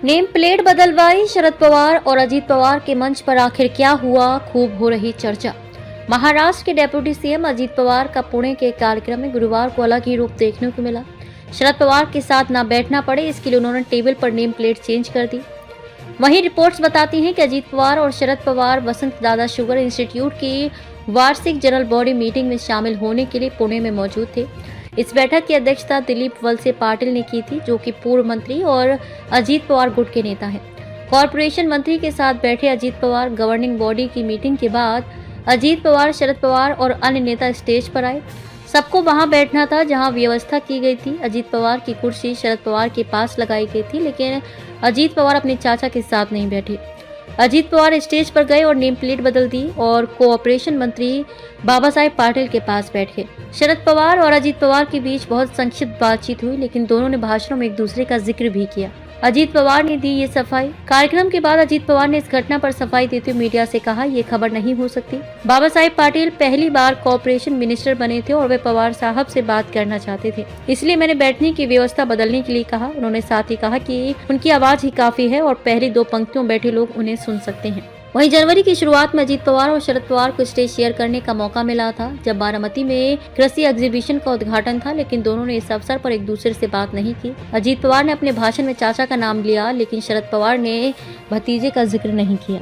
Name plate बदलवाई, Sharad Pawar और अजीत पवार के मंच पर आखिर क्या हुआ, खूब हो रही चर्चा। महाराष्ट्र के डेप्यूटी सीएम अजीत पवार का पुणे के कार्यक्रम में गुरुवार को अलग ही रूप देखने को मिला। शरद पवार के साथ ना बैठना पड़े, इसके लिए उन्होंने टेबल पर नेम प्लेट चेंज कर दी। वहीं रिपोर्ट्स बताती हैं कि अजीत पवार और शरद पवार वसंत दादा शुगर इंस्टीट्यूट की वार्षिक जनरल बॉडी मीटिंग में शामिल होने के लिए पुणे में मौजूद थे। इस बैठक की अध्यक्षता दिलीप वलसे पाटिल ने की थी, जो कि पूर्व मंत्री और अजीत पवार गुट के नेता हैं। कॉरपोरेशन मंत्री के साथ बैठे अजीत पवार गवर्निंग बॉडी की मीटिंग के बाद अजीत पवार, शरद पवार और अन्य नेता स्टेज पर आए। सबको वहां बैठना था जहां व्यवस्था की गई थी। अजीत पवार की कुर्सी शरद पवार के पास लगाई गई थी, लेकिन अजीत पवार अपने चाचा के साथ नहीं बैठे। अजीत पवार स्टेज पर गए और नेम प्लेट बदल दी और कोऑपरेशन मंत्री बाबा साहेब पाटिल के पास बैठ गए। शरद पवार और अजीत पवार के बीच बहुत संक्षिप्त बातचीत हुई, लेकिन दोनों ने भाषणों में एक दूसरे का जिक्र भी किया। अजीत पवार ने दी ये सफाई। कार्यक्रम के बाद अजीत पवार ने इस घटना पर सफाई देते हुए मीडिया से कहा, ये खबर नहीं हो सकती। बाबा साहेब पाटिल पहली बार कोऑपरेशन मिनिस्टर बने थे और वे पवार साहब से बात करना चाहते थे, इसलिए मैंने बैठने की व्यवस्था बदलने के लिए कहा। उन्होंने साथ ही कहा कि उनकी आवाज ही काफी है और पहली दो पंक्तियों बैठे लोग उन्हें सुन सकते हैं। वहीं जनवरी की शुरुआत में अजीत पवार और शरद पवार को स्टेज शेयर करने का मौका मिला था, जब बारामती में कृषि एग्जीबिशन का उद्घाटन था, लेकिन दोनों ने इस अवसर पर एक दूसरे से बात नहीं की। अजीत पवार ने अपने भाषण में चाचा का नाम लिया, लेकिन शरद पवार ने भतीजे का जिक्र नहीं किया।